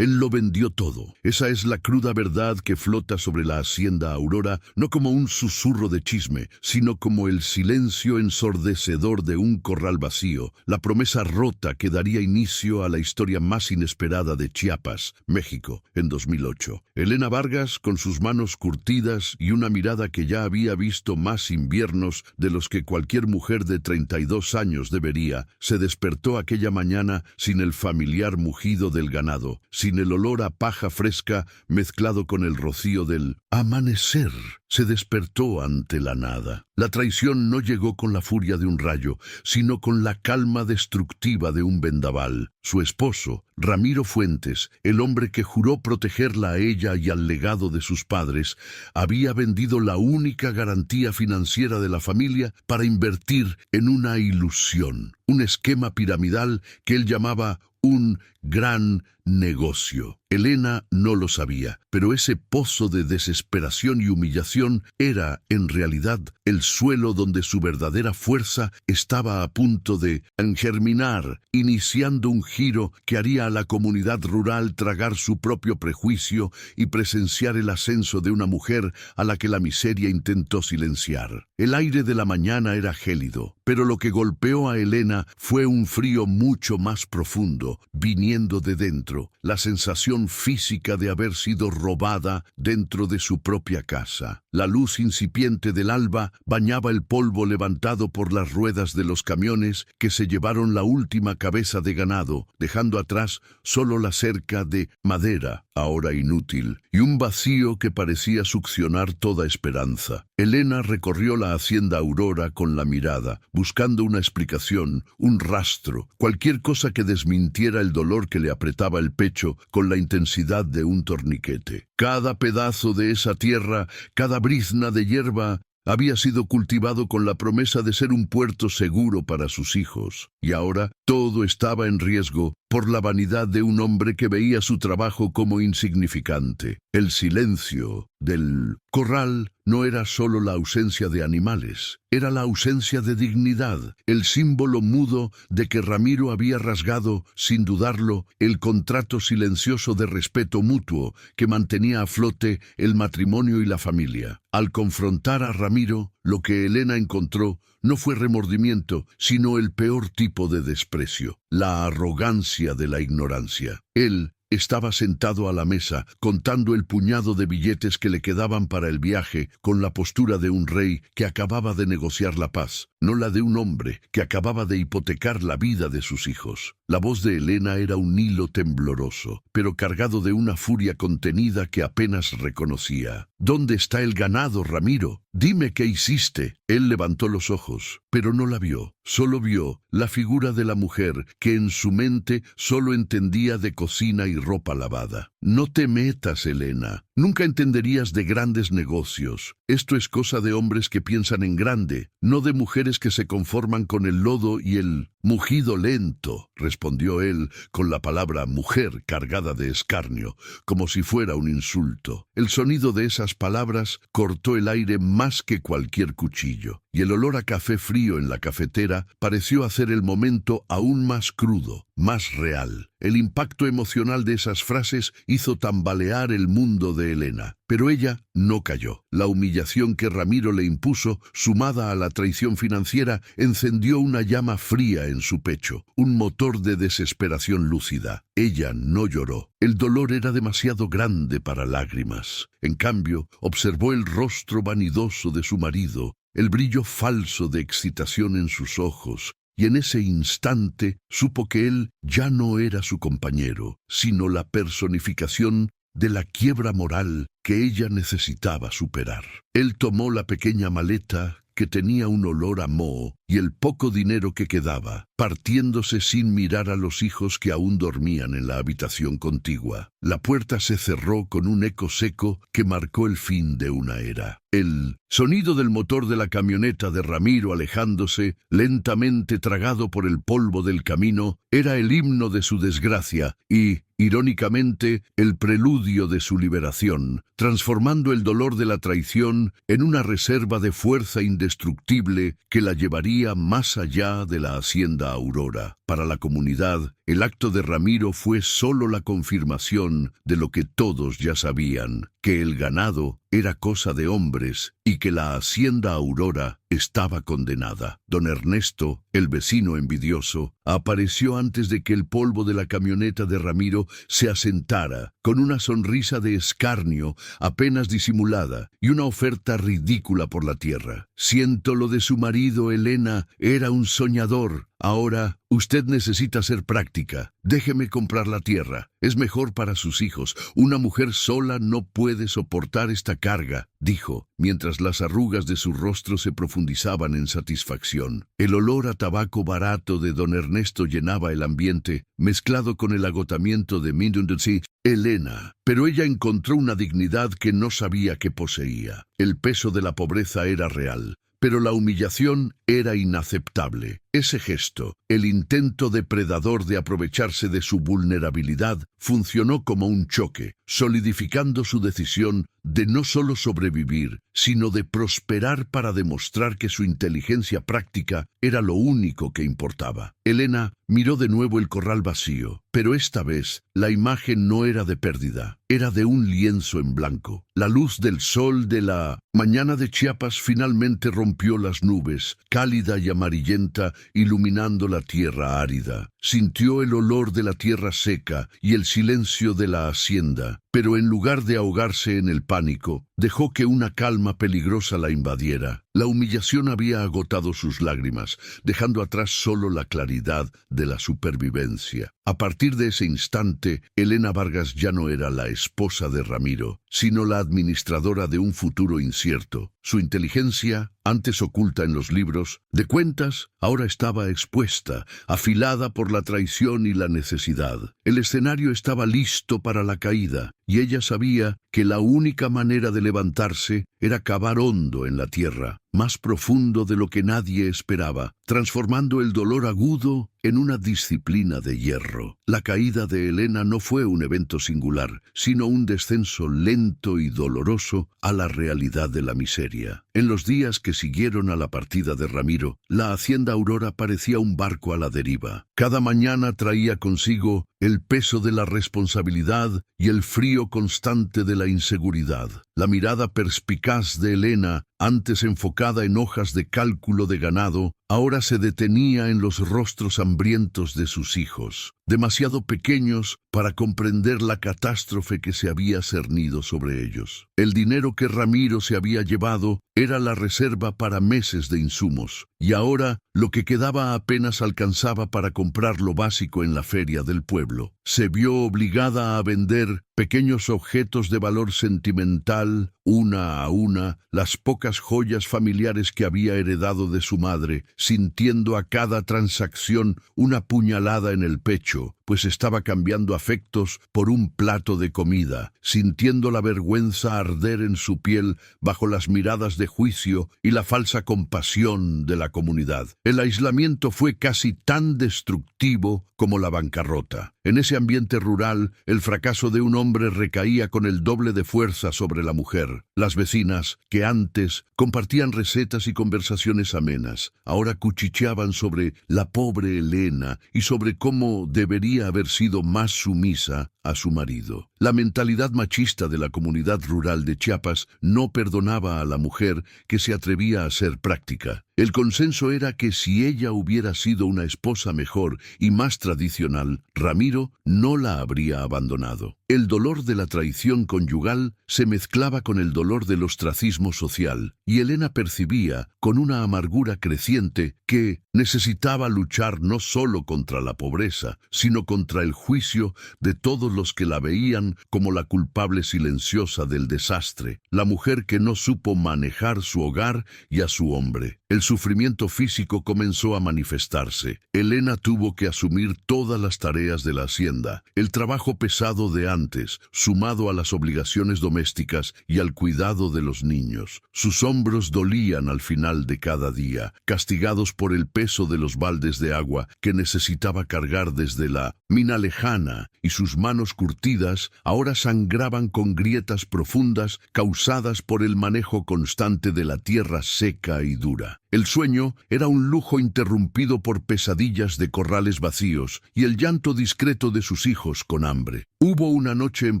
Él lo vendió todo. Esa es la cruda verdad que flota sobre la hacienda Aurora, no como un susurro de chisme, sino como el silencio ensordecedor de un corral vacío, la promesa rota que daría inicio a la historia más inesperada de Chiapas, México, en 2008. Elena Vargas, con sus manos curtidas y una mirada que ya había visto más inviernos de los que cualquier mujer de 32 años debería, se despertó aquella mañana sin el familiar mugido del ganado, sin el olor a paja fresca mezclado con el rocío del amanecer. Se despertó ante la nada. La traición no llegó con la furia de un rayo, sino con la calma destructiva de un vendaval. Su esposo, Ramiro Fuentes, el hombre que juró protegerla a ella y al legado de sus padres, había vendido la única garantía financiera de la familia para invertir en una ilusión, un esquema piramidal que él llamaba un gran negocio. Elena no lo sabía, pero ese pozo de desesperación y humillación era, en realidad, el suelo donde su verdadera fuerza estaba a punto de germinar, iniciando un giro que haría a la comunidad rural tragar su propio prejuicio y presenciar el ascenso de una mujer a la que la miseria intentó silenciar. El aire de la mañana era gélido, pero lo que golpeó a Elena fue un frío mucho más profundo, viniendo de dentro, la sensación física de haber sido robada dentro de su propia casa. La luz incipiente del alba bañaba el polvo levantado por las ruedas de los camiones que se llevaron la última cabeza de ganado, dejando atrás solo la cerca de madera, ahora inútil, y un vacío que parecía succionar toda esperanza. Elena recorrió la hacienda Aurora con la mirada, buscando una explicación, un rastro, cualquier cosa que desmintiera el dolor que le apretaba el pecho con la intensidad de un torniquete. Cada pedazo de esa tierra, cada brizna de hierba, había sido cultivado con la promesa de ser un puerto seguro para sus hijos, y ahora todo estaba en riesgo por la vanidad de un hombre que veía su trabajo como insignificante. El silencio del corral no era solo la ausencia de animales, era la ausencia de dignidad, el símbolo mudo de que Ramiro había rasgado, sin dudarlo, el contrato silencioso de respeto mutuo que mantenía a flote el matrimonio y la familia. Al confrontar a Ramiro, lo que Elena encontró no fue remordimiento, sino el peor tipo de desprecio, la arrogancia de la ignorancia. Él estaba sentado a la mesa, contando el puñado de billetes que le quedaban para el viaje, con la postura de un rey que acababa de negociar la paz, no la de un hombre que acababa de hipotecar la vida de sus hijos. La voz de Elena era un hilo tembloroso, pero cargado de una furia contenida que apenas reconocía. «¿Dónde está el ganado, Ramiro? Dime qué hiciste». Él levantó los ojos, pero no la vio. Solo vio la figura de la mujer que en su mente solo entendía de cocina y ropa lavada. «No te metas, Elena. Nunca entenderías de grandes negocios. Esto es cosa de hombres que piensan en grande, no de mujeres que se conforman con el lodo y el mugido lento», respondió él con la palabra mujer cargada de escarnio, como si fuera un insulto. El sonido de esas palabras cortó el aire más que cualquier cuchillo, y el olor a café frío en la cafetera pareció hacer el momento aún más crudo, más real. El impacto emocional de esas frases hizo tambalear el mundo de Elena, pero ella no cayó. La humillación que Ramiro le impuso, sumada a la traición financiera, encendió una llama fría en su pecho, un motor de desesperación lúcida. Ella no lloró. El dolor era demasiado grande para lágrimas. En cambio, observó el rostro vanidoso de su marido, el brillo falso de excitación en sus ojos, y en ese instante supo que él ya no era su compañero, sino la personificación de la quiebra moral que ella necesitaba superar. Él tomó la pequeña maleta que tenía un olor a moho y el poco dinero que quedaba, partiéndose sin mirar a los hijos que aún dormían en la habitación contigua. La puerta se cerró con un eco seco que marcó el fin de una era. El sonido del motor de la camioneta de Ramiro alejándose, lentamente tragado por el polvo del camino, era el himno de su desgracia y, irónicamente, el preludio de su liberación, transformando el dolor de la traición en una reserva de fuerza indestructible que la llevaría más allá de la hacienda hacienda Aurora. Para la comunidad, el acto de Ramiro fue solo la confirmación de lo que todos ya sabían, que el ganado era cosa de hombres y que la hacienda Aurora estaba condenada. Don Ernesto, el vecino envidioso, apareció antes de que el polvo de la camioneta de Ramiro se asentara, con una sonrisa de escarnio apenas disimulada y una oferta ridícula por la tierra. Siento lo de su marido, Elena, era un soñador. Ahora, usted necesita ser práctica. Déjeme comprar la tierra. Es mejor para sus hijos. Una mujer sola no puede soportar esta carga, dijo, mientras las arrugas de su rostro se profundizaban en satisfacción. El olor a tabaco barato de don Ernesto llenaba el ambiente, mezclado con el agotamiento de Mindundzi, Elena. Pero ella encontró una dignidad que no sabía que poseía. El peso de la pobreza era real, pero la humillación era inaceptable. Ese gesto, el intento depredador de aprovecharse de su vulnerabilidad, funcionó como un choque, solidificando su decisión de no solo sobrevivir, sino de prosperar para demostrar que su inteligencia práctica era lo único que importaba. Elena miró de nuevo el corral vacío, pero esta vez la imagen no era de pérdida, era de un lienzo en blanco. La luz del sol de la mañana de Chiapas finalmente rompió las nubes, cálida y amarillenta, iluminando la tierra árida. Sintió el olor de la tierra seca y el silencio de la hacienda, pero en lugar de ahogarse en el pánico, dejó que una calma peligrosa la invadiera. La humillación había agotado sus lágrimas, dejando atrás solo la claridad de la supervivencia. A partir de ese instante, Elena Vargas ya no era la esposa de Ramiro, sino la administradora de un futuro incierto. Su inteligencia, antes oculta en los libros de cuentas, ahora estaba expuesta, afilada por la traición y la necesidad. El escenario estaba listo para la caída, y ella sabía que la única manera de levantarse era cavar hondo en la tierra, más profundo de lo que nadie esperaba, transformando el dolor agudo en una disciplina de hierro. La caída de Elena no fue un evento singular, sino un descenso lento y doloroso a la realidad de la miseria. En los días que siguieron a la partida de Ramiro, la hacienda Aurora parecía un barco a la deriva. Cada mañana traía consigo el peso de la responsabilidad y el frío constante de la inseguridad. La mirada perspicaz de Elena, antes enfocada en hojas de cálculo de ganado, ahora se detenía en los rostros hambrientos de sus hijos, demasiado pequeños para comprender la catástrofe que se había cernido sobre ellos. El dinero que Ramiro se había llevado era la reserva para meses de insumos, y ahora lo que quedaba apenas alcanzaba para comprar lo básico en la feria del pueblo. Se vio obligada a vender pequeños objetos de valor sentimental, una a una, las pocas joyas familiares que había heredado de su madre, sintiendo a cada transacción una puñalada en el pecho, pues estaba cambiando afectos por un plato de comida, sintiendo la vergüenza arder en su piel bajo las miradas de juicio y la falsa compasión de la comunidad. El aislamiento fue casi tan destructivo como la bancarrota. En ese ambiente rural, el fracaso de un hombre recaía con el doble de fuerza sobre la mujer. Las vecinas, que antes compartían recetas y conversaciones amenas, ahora cuchicheaban sobre la pobre Elena y sobre cómo debería haber sido más sumisa a su marido. La mentalidad machista de la comunidad rural de Chiapas no perdonaba a la mujer que se atrevía a ser práctica. El consenso era que si ella hubiera sido una esposa mejor y más tradicional, Ramiro no la habría abandonado. El dolor de la traición conyugal se mezclaba con el dolor del ostracismo social, y Elena percibía, con una amargura creciente, que necesitaba luchar no solo contra la pobreza, sino contra el juicio de todos los que la veían como la culpable silenciosa del desastre, la mujer que no supo manejar su hogar y a su hombre. El sufrimiento físico comenzó a manifestarse. Elena tuvo que asumir todas las tareas de la hacienda, el trabajo pesado de antes, sumado a las obligaciones domésticas y al cuidado de los niños. Sus hombros dolían al final de cada día, castigados por el peso de los baldes de agua que necesitaba cargar desde la mina lejana, y sus manos curtidas ahora sangraban con grietas profundas causadas por el manejo constante de la tierra seca y dura. El sueño era un lujo interrumpido por pesadillas de corrales vacíos y el llanto discreto de sus hijos con hambre. Hubo una noche en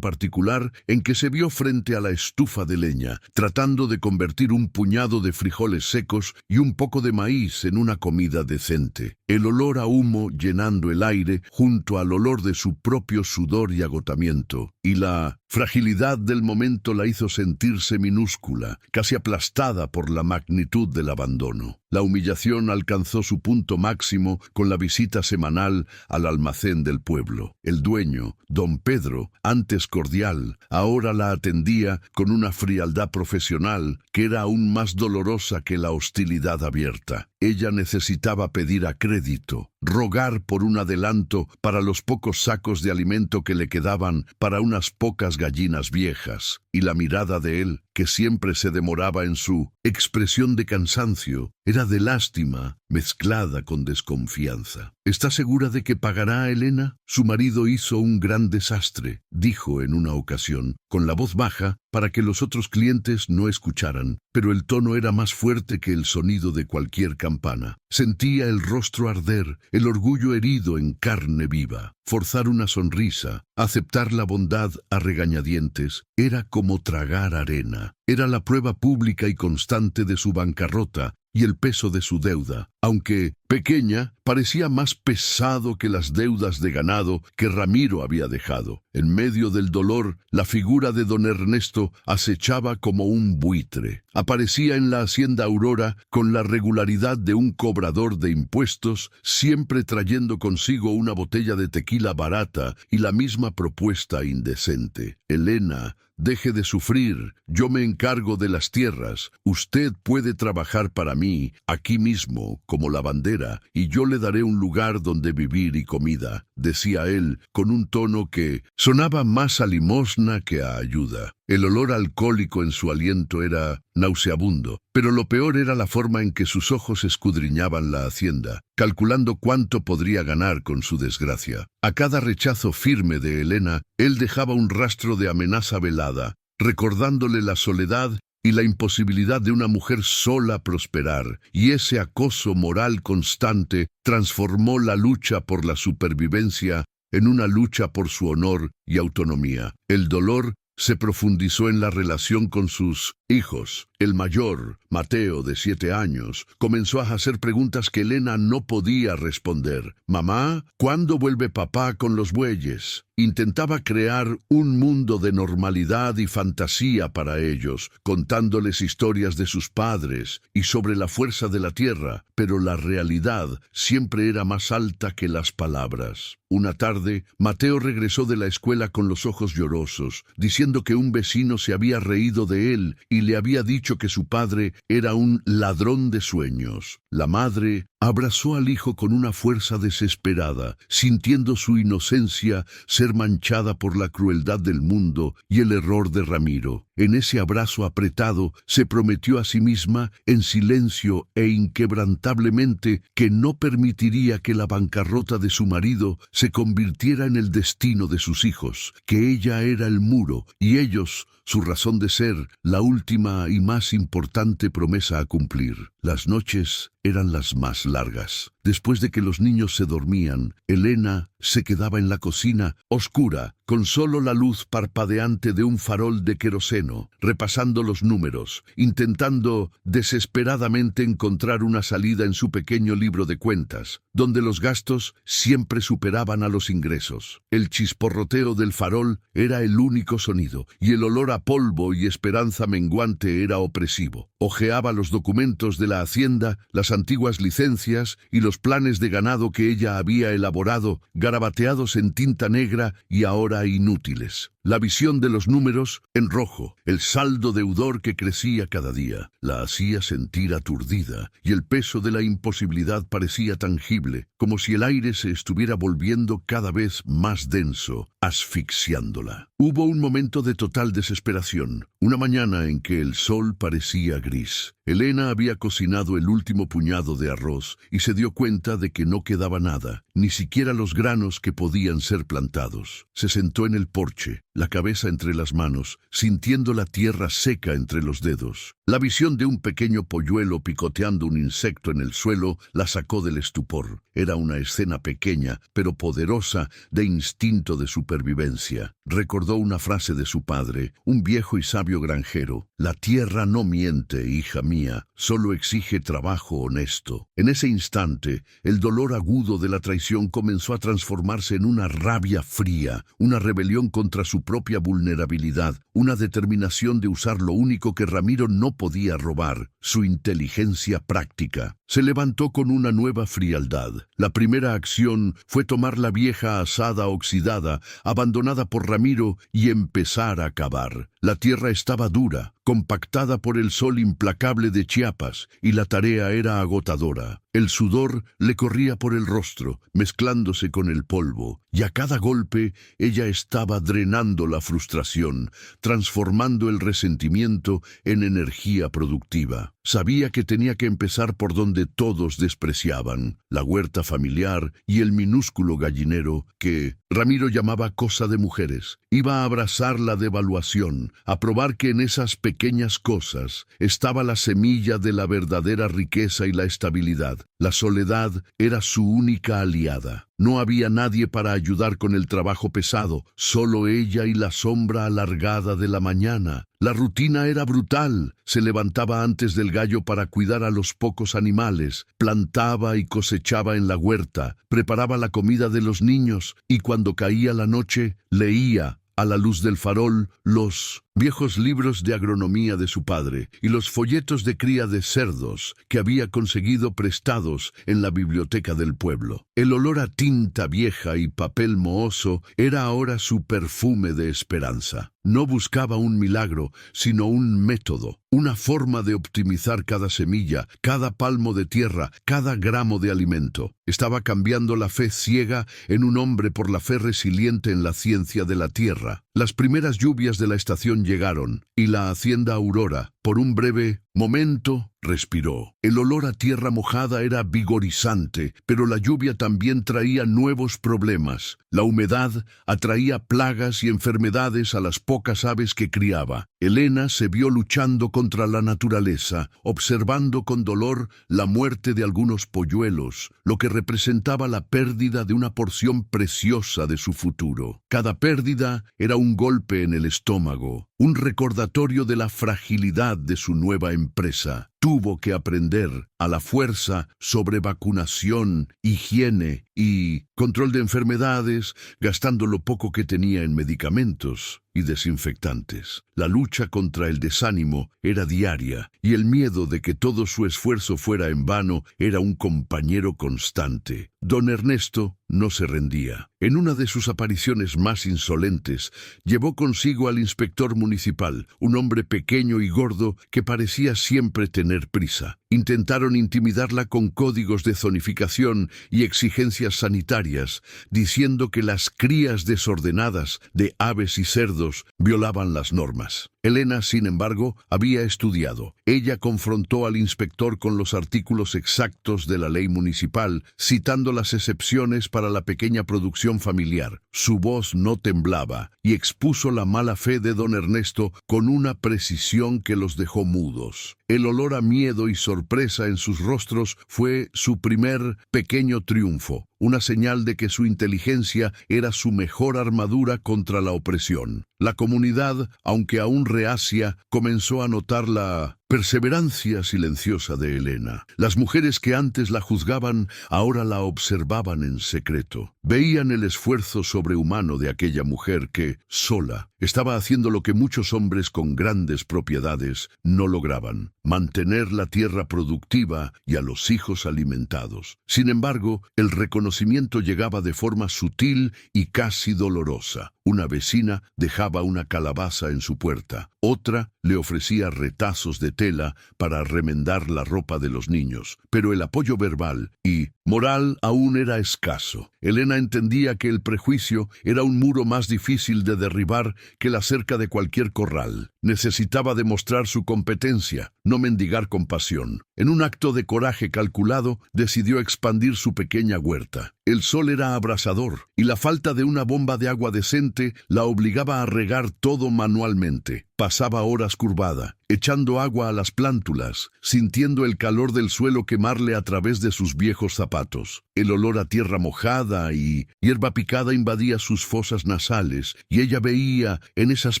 particular en que se vio frente a la estufa de leña, tratando de convertir un puñado de frijoles secos y un poco de maíz en una comida decente. El olor a humo llenando el aire junto al olor de su propio sudor y agotamiento, y la fragilidad del momento la hizo sentirse minúscula, casi aplastada por la magnitud del abandono. La humillación alcanzó su punto máximo con la visita semanal al almacén del pueblo. El dueño, don Pedro, antes cordial, ahora la atendía con una frialdad profesional que era aún más dolorosa que la hostilidad abierta. Ella necesitaba pedir a crédito, rogar por un adelanto para los pocos sacos de alimento que le quedaban para unas pocas gallinas viejas, y la mirada de él, que siempre se demoraba en su expresión de cansancio, era de lástima mezclada con desconfianza. ¿Está segura de que pagará a Elena? Su marido hizo un gran desastre, dijo en una ocasión, con la voz baja para que los otros clientes no escucharan, pero el tono era más fuerte que el sonido de cualquier campana. Sentía el rostro arder, el orgullo herido en carne viva. Forzar una sonrisa, aceptar la bondad a regañadientes, era como tragar arena. Era la prueba pública y constante de su bancarrota y el peso de su deuda, aunque pequeña, parecía más pesado que las deudas de ganado que Ramiro había dejado. En medio del dolor, la figura de don Ernesto acechaba como un buitre. Aparecía en la hacienda Aurora con la regularidad de un cobrador de impuestos, siempre trayendo consigo una botella de tequila barata y la misma propuesta indecente. Elena, deje de sufrir, yo me encargo de las tierras, usted puede trabajar para mí, aquí mismo, como lavandera, y yo le daré un lugar donde vivir y comida, decía él, con un tono que sonaba más a limosna que a ayuda. El olor alcohólico en su aliento era nauseabundo, pero lo peor era la forma en que sus ojos escudriñaban la hacienda, calculando cuánto podría ganar con su desgracia. A cada rechazo firme de Elena, él dejaba un rastro de amenaza velada, recordándole la soledad y la imposibilidad de una mujer sola prosperar, y ese acoso moral constante transformó la lucha por la supervivencia en una lucha por su honor y autonomía. El dolor se profundizó en la relación con sus hijos. El mayor, Mateo, de 7 años, comenzó a hacer preguntas que Elena no podía responder. «Mamá, ¿cuándo vuelve papá con los bueyes?» Intentaba crear un mundo de normalidad y fantasía para ellos, contándoles historias de sus padres y sobre la fuerza de la tierra, pero la realidad siempre era más alta que las palabras. Una tarde, Mateo regresó de la escuela con los ojos llorosos, diciendo que un vecino se había reído de él y le había dicho que su padre era un ladrón de sueños. La madre abrazó al hijo con una fuerza desesperada, sintiendo su inocencia ser manchada por la crueldad del mundo y el error de Ramiro. En ese abrazo apretado se prometió a sí misma, en silencio e inquebrantablemente, que no permitiría que la bancarrota de su marido se convirtiera en el destino de sus hijos, que ella era el muro y ellos su razón de ser, la última y más importante promesa a cumplir. Las noches eran las más largas. Después de que los niños se dormían, Elena se quedaba en la cocina, oscura, con solo la luz parpadeante de un farol de queroseno, repasando los números, intentando desesperadamente encontrar una salida en su pequeño libro de cuentas, donde los gastos siempre superaban a los ingresos. El chisporroteo del farol era el único sonido, y el olor a polvo y esperanza menguante era opresivo. Hojeaba los documentos de la hacienda, las antiguas licencias y los planes de ganado que ella había elaborado, garabateados en tinta negra y ahora inútiles. La visión de los números en rojo, el saldo deudor que crecía cada día, la hacía sentir aturdida, y el peso de la imposibilidad parecía tangible, como si el aire se estuviera volviendo cada vez más denso, asfixiándola. Hubo un momento de total desesperación, una mañana en que el sol parecía gris. Elena había cocinado el último puñado de arroz y se dio cuenta de que no quedaba nada, ni siquiera los granos que podían ser plantados. Se sentó en el porche, la cabeza entre las manos, sintiendo la tierra seca entre los dedos. La visión de un pequeño polluelo picoteando un insecto en el suelo la sacó del estupor. Era una escena pequeña, pero poderosa, de instinto de supervivencia. Recordó una frase de su padre, un viejo y sabio granjero: «La tierra no miente, hija mía, solo exige trabajo honesto». En ese instante, el dolor agudo de la traición comenzó a transformarse en una rabia fría, una rebelión contra su propia vulnerabilidad, una determinación de usar lo único que Ramiro no podía robar: su inteligencia práctica. Se levantó con una nueva frialdad. La primera acción fue tomar la vieja azada oxidada, abandonada por Ramiro, y empezar a cavar. La tierra estaba dura, compactada por el sol implacable de Chiapas, y la tarea era agotadora. El sudor le corría por el rostro, mezclándose con el polvo, y a cada golpe ella estaba drenando la frustración, transformando el resentimiento en energía productiva. Sabía que tenía que empezar por donde todos despreciaban: la huerta familiar y el minúsculo gallinero que Ramiro llamaba cosa de mujeres. Iba a abrazar la devaluación, a probar que en esas pequeñas cosas estaba la semilla de la verdadera riqueza y la estabilidad. La soledad era su única aliada. No había nadie para ayudar con el trabajo pesado, solo ella y la sombra alargada de la mañana. La rutina era brutal. Se levantaba antes del gallo para cuidar a los pocos animales, plantaba y cosechaba en la huerta, preparaba la comida de los niños, y cuando caía la noche, leía, a la luz del farol, los viejos libros de agronomía de su padre y los folletos de cría de cerdos que había conseguido prestados en la biblioteca del pueblo. El olor a tinta vieja y papel mohoso era ahora su perfume de esperanza. No buscaba un milagro, sino un método, una forma de optimizar cada semilla, cada palmo de tierra, cada gramo de alimento. Estaba cambiando la fe ciega en un hombre por la fe resiliente en la ciencia de la tierra. Las primeras lluvias de la estación llegaron, y la hacienda Aurora, por un breve momento, respiró. El olor a tierra mojada era vigorizante, pero la lluvia también traía nuevos problemas. La humedad atraía plagas y enfermedades a las pocas aves que criaba. Elena se vio luchando contra la naturaleza, observando con dolor la muerte de algunos polluelos, lo que representaba la pérdida de una porción preciosa de su futuro. Cada pérdida era un golpe en el estómago, un recordatorio de la fragilidad de su nueva empresa. Tuvo que aprender a la fuerza sobre vacunación, higiene y control de enfermedades, gastando lo poco que tenía en medicamentos y desinfectantes. La lucha contra el desánimo era diaria, y el miedo de que todo su esfuerzo fuera en vano era un compañero constante. Don Ernesto no se rendía. En una de sus apariciones más insolentes, llevó consigo al inspector municipal, un hombre pequeño y gordo que parecía siempre tener prisa. Intentaron intimidarla con códigos de zonificación y exigencias sanitarias, diciendo que las crías desordenadas de aves y cerdos violaban las normas. Elena, sin embargo, había estudiado. Ella confrontó al inspector con los artículos exactos de la ley municipal, citando las excepciones para la pequeña producción familiar. Su voz no temblaba y expuso la mala fe de don Ernesto con una precisión que los dejó mudos. El olor a miedo y sorpresa en sus rostros fue su primer pequeño triunfo, una señal de que su inteligencia era su mejor armadura contra la opresión. La comunidad, aunque aún reacia, comenzó a notar la perseverancia silenciosa de Elena. Las mujeres que antes la juzgaban, ahora la observaban en secreto. Veían el esfuerzo sobrehumano de aquella mujer que, sola, estaba haciendo lo que muchos hombres con grandes propiedades no lograban: mantener la tierra productiva y a los hijos alimentados. Sin embargo, el reconocimiento llegaba de forma sutil y casi dolorosa. Una vecina dejaba una calabaza en su puerta. Otra le ofrecía retazos de tela para remendar la ropa de los niños. Pero el apoyo verbal y moral aún era escaso. Elena entendía que el prejuicio era un muro más difícil de derribar que la cerca de cualquier corral. Necesitaba demostrar su competencia, no mendigar compasión. En un acto de coraje calculado, decidió expandir su pequeña huerta. El sol era abrasador y la falta de una bomba de agua decente la obligaba a regar todo manualmente. Pasaba horas curvada, echando agua a las plántulas, sintiendo el calor del suelo quemarle a través de sus viejos zapatos. El olor a tierra mojada y hierba picada invadía sus fosas nasales, y ella veía en esas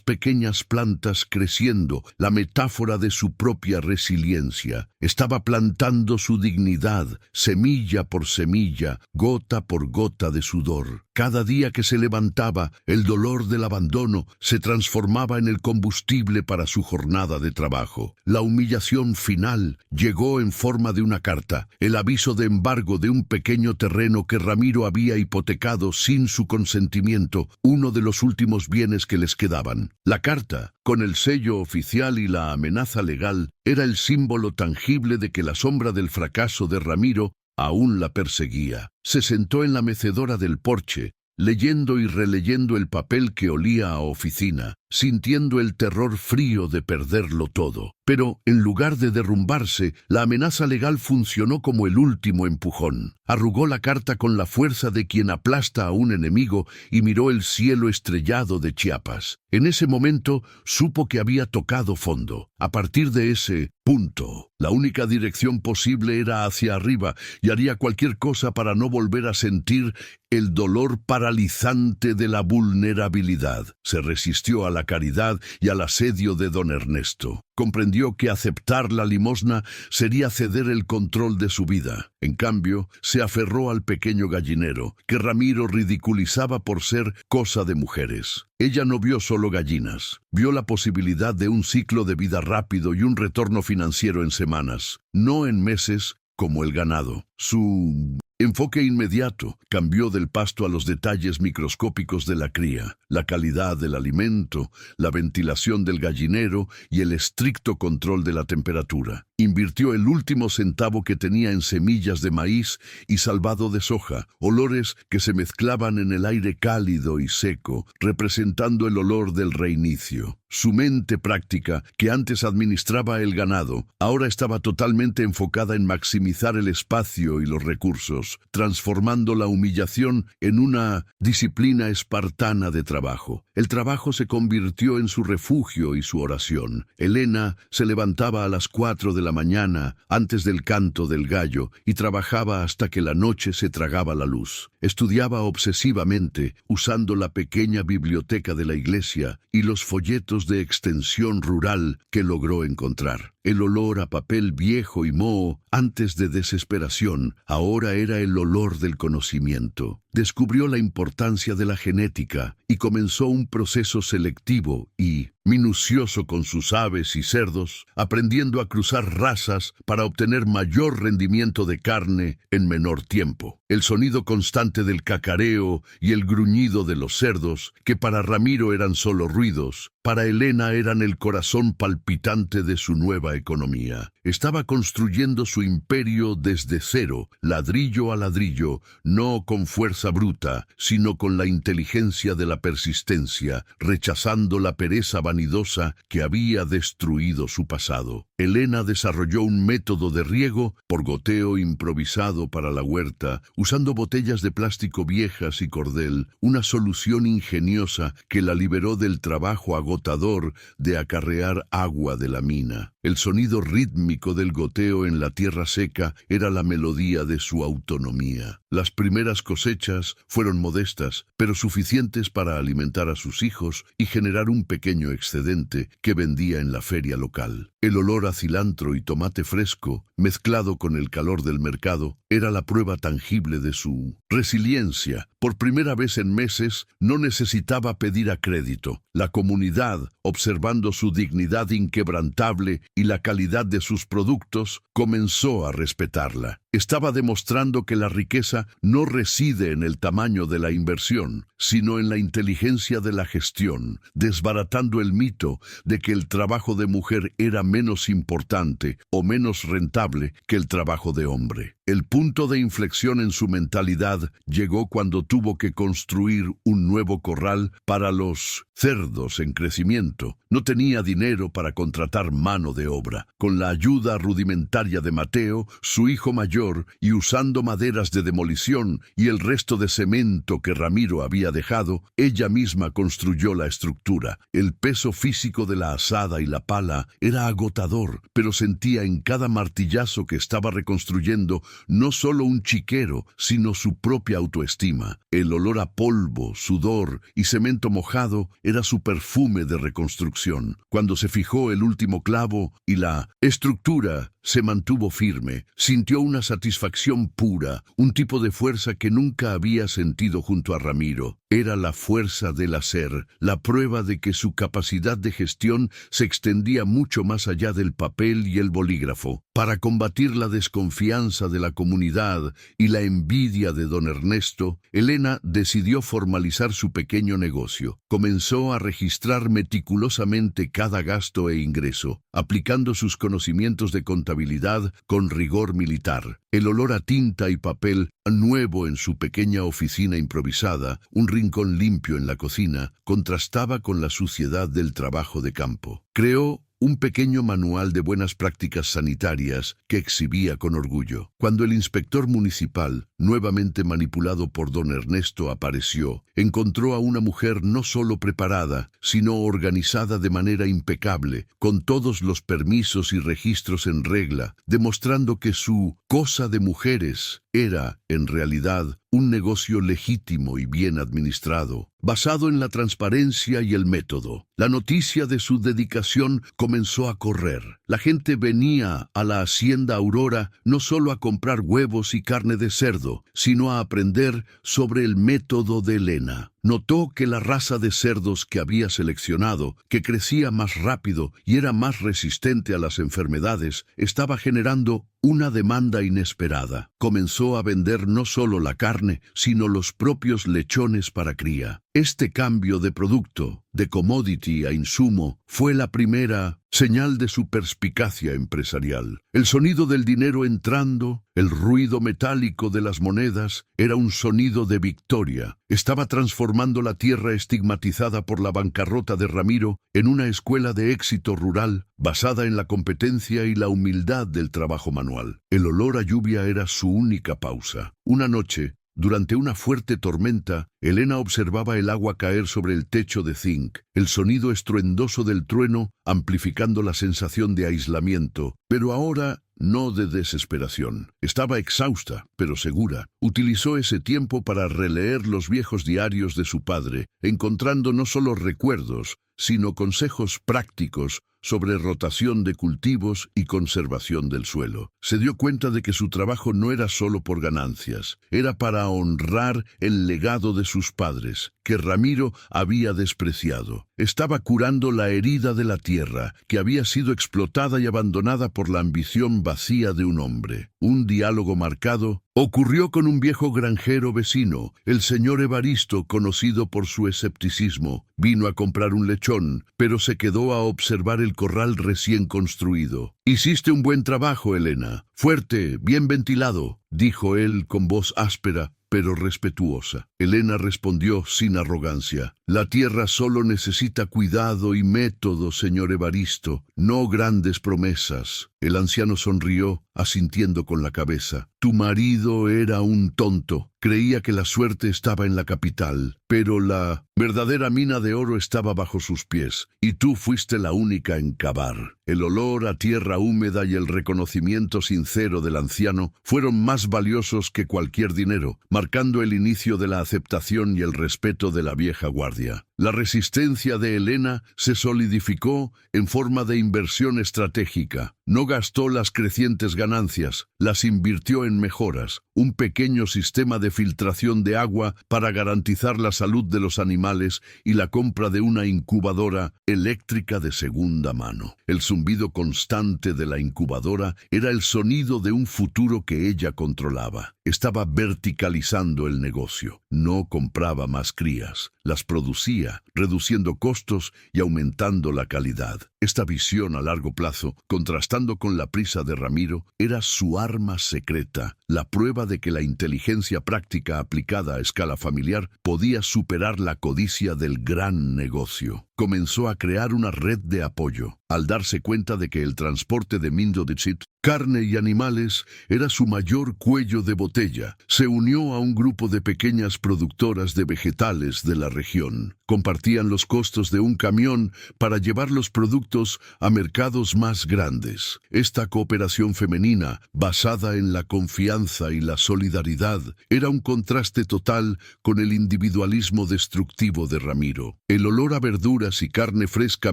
pequeñas plantas creciendo la metáfora de su propia resiliencia. Estaba plantando su dignidad, semilla por semilla, gota por gota de sudor. Cada día que se levantaba, el dolor del abandono se transformaba en el combustible para su jornada de trabajo. La humillación final llegó en forma de una carta, el aviso de embargo de un pequeño terreno que Ramiro había hipotecado sin su consentimiento, uno de los últimos bienes que les quedaban. La carta, con el sello oficial y la amenaza legal, era el símbolo tangible de que la sombra del fracaso de Ramiro aún la perseguía. Se sentó en la mecedora del porche, leyendo y releyendo el papel que olía a oficina, sintiendo el terror frío de perderlo todo. Pero, en lugar de derrumbarse, la amenaza legal funcionó como el último empujón. Arrugó la carta con la fuerza de quien aplasta a un enemigo y miró el cielo estrellado de Chiapas. En ese momento, supo que había tocado fondo. A partir de ese punto, la única dirección posible era hacia arriba, y haría cualquier cosa para no volver a sentir el dolor paralizante de la vulnerabilidad. Se resistió a la caridad y al asedio de don Ernesto. Comprendió que aceptar la limosna sería ceder el control de su vida. En cambio, se aferró al pequeño gallinero, que Ramiro ridiculizaba por ser cosa de mujeres. Ella no vio solo gallinas, vio la posibilidad de un ciclo de vida rápido y un retorno financiero en semanas, no en meses como el ganado. Su enfoque inmediato cambió del pasto a los detalles microscópicos de la cría, la calidad del alimento, la ventilación del gallinero y el estricto control de la temperatura. Invirtió el último centavo que tenía en semillas de maíz y salvado de soja, olores que se mezclaban en el aire cálido y seco, representando el olor del reinicio. Su mente práctica, que antes administraba el ganado, ahora estaba totalmente enfocada en maximizar el espacio y los recursos, transformando la humillación en una disciplina espartana de trabajo. El trabajo se convirtió en su refugio y su oración. Elena se levantaba a las 4 de la mañana, antes del canto del gallo, y trabajaba hasta que la noche se tragaba la luz. Estudiaba obsesivamente, usando la pequeña biblioteca de la iglesia y los folletos de extensión rural que logró encontrar. El olor a papel viejo y moho, antes de desesperación, ahora era el olor del conocimiento. Descubrió la importancia de la genética y comenzó un proceso selectivo y minucioso con sus aves y cerdos, aprendiendo a cruzar razas para obtener mayor rendimiento de carne en menor tiempo. El sonido constante del cacareo y el gruñido de los cerdos, que para Ramiro eran solo ruidos, para Elena eran el corazón palpitante de su nueva economía. Estaba construyendo su imperio desde cero, ladrillo a ladrillo, no con fuerza bruta, sino con la inteligencia de la persistencia, rechazando la pereza vanidosa que había destruido su pasado. Elena desarrolló un método de riego por goteo improvisado para la huerta, usando botellas de plástico viejas y cordel, una solución ingeniosa que la liberó del trabajo agotador de acarrear agua de la mina. El sonido rítmico del goteo en la tierra seca era la melodía de su autonomía. Las primeras cosechas fueron modestas, pero suficientes para alimentar a sus hijos y generar un pequeño excedente que vendía en la feria local. El olor a cilantro y tomate fresco, mezclado con el calor del mercado, era la prueba tangible de su resiliencia. Por primera vez en meses, no necesitaba pedir a crédito. La comunidad, observando su dignidad inquebrantable y la calidad de sus productos, comenzó a respetarla. Estaba demostrando que la riqueza no reside en el tamaño de la inversión, sino en la inteligencia de la gestión, desbaratando el mito de que el trabajo de mujer era menos importante o menos rentable que el trabajo de hombre. El punto de inflexión en su mentalidad llegó cuando tuvo que construir un nuevo corral para los cerdos en crecimiento. No tenía dinero para contratar mano de obra. Con la ayuda rudimentaria de Mateo, su hijo mayor, y usando maderas de demolición y el resto de cemento que Ramiro había dejado, ella misma construyó la estructura. El peso físico de la azada y la pala era agotador, pero sentía en cada martillazo que estaba reconstruyendo no solo un chiquero, sino su propia autoestima. El olor a polvo, sudor y cemento mojado era su perfume de reconstrucción. Cuando se fijó el último clavo y la estructura se mantuvo firme, sintió una satisfacción pura, un tipo de fuerza que nunca había sentido junto a Ramiro. Era la fuerza del hacer, la prueba de que su capacidad de gestión se extendía mucho más allá del papel y el bolígrafo. Para combatir la desconfianza de la comunidad y la envidia de don Ernesto, Elena decidió formalizar su pequeño negocio. Comenzó a registrar meticulosamente cada gasto e ingreso, aplicando sus conocimientos de contabilidad con rigor militar. El olor a tinta y papel nuevo en su pequeña oficina improvisada, un rincón limpio en la cocina, contrastaba con la suciedad del trabajo de campo. Creó un pequeño manual de buenas prácticas sanitarias que exhibía con orgullo. Cuando el inspector municipal, nuevamente manipulado por don Ernesto, apareció, encontró a una mujer no solo preparada, sino organizada de manera impecable, con todos los permisos y registros en regla, demostrando que su cosa de mujeres era, en realidad, un negocio legítimo y bien administrado, basado en la transparencia y el método. La noticia de su dedicación comenzó a correr. La gente venía a la Hacienda Aurora no solo a comprar huevos y carne de cerdo, sino a aprender sobre el método de Elena. Notó que la raza de cerdos que había seleccionado, que crecía más rápido y era más resistente a las enfermedades, estaba generando una demanda inesperada. Comenzó a vender no solo la carne, sino los propios lechones para cría. Este cambio de producto, de commodity a insumo, fue la primera señal de su perspicacia empresarial. El sonido del dinero entrando, el ruido metálico de las monedas, era un sonido de victoria. Estaba transformando la tierra estigmatizada por la bancarrota de Ramiro en una escuela de éxito rural basada en la competencia y la humildad del trabajo manual. El olor a lluvia era su única pausa. Una noche, durante una fuerte tormenta, Elena observaba el agua caer sobre el techo de zinc, el sonido estruendoso del trueno amplificando la sensación de aislamiento, pero ahora no de desesperación. Estaba exhausta, pero segura. Utilizó ese tiempo para releer los viejos diarios de su padre, encontrando no solo recuerdos, sino consejos prácticos sobre rotación de cultivos y conservación del suelo. Se dio cuenta de que su trabajo no era solo por ganancias, era para honrar el legado de sus padres, que Ramiro había despreciado. Estaba curando la herida de la tierra, que había sido explotada y abandonada por la ambición vacía de un hombre. Un diálogo marcado ocurrió con un viejo granjero vecino, el señor Evaristo, conocido por su escepticismo. Vino a comprar un lechón, pero se quedó a observar el corral recién construido. «Hiciste un buen trabajo, Elena. Fuerte, bien ventilado», dijo él con voz áspera, pero respetuosa. Elena respondió sin arrogancia. «La tierra solo necesita cuidado y método, señor Evaristo, no grandes promesas». El anciano sonrió, asintiendo con la cabeza. «Tu marido era un tonto. Creía que la suerte estaba en la capital, pero la verdadera mina de oro estaba bajo sus pies, y tú fuiste la única en cavar». El olor a tierra húmeda y el reconocimiento sincero del anciano fueron más valiosos que cualquier dinero, marcando el inicio de la aceptación y el respeto de la vieja guardia. La resistencia de Elena se solidificó en forma de inversión estratégica. No gastó las crecientes ganancias, las invirtió en mejoras, un pequeño sistema de filtración de agua para garantizar la salud de los animales y la compra de una incubadora eléctrica de segunda mano. El zumbido constante de la incubadora era el sonido de un futuro que ella controlaba. Estaba verticalizando el negocio. No compraba más crías, las producía, reduciendo costos y aumentando la calidad. Esta visión a largo plazo, contrastando con la prisa de Ramiro, era su arma secreta, la prueba de que la inteligencia práctica aplicada a escala familiar podía superar la codicia del gran negocio. Comenzó a crear una red de apoyo. Al darse cuenta de que el transporte de Mindoditsit, carne y animales, era su mayor cuello de botella, se unió a un grupo de pequeñas productoras de vegetales de la región. Compartían los costos de un camión para llevar los productos a mercados más grandes. Esta cooperación femenina, basada en la confianza y la solidaridad, era un contraste total con el individualismo destructivo de Ramiro. El olor a verduras y carne fresca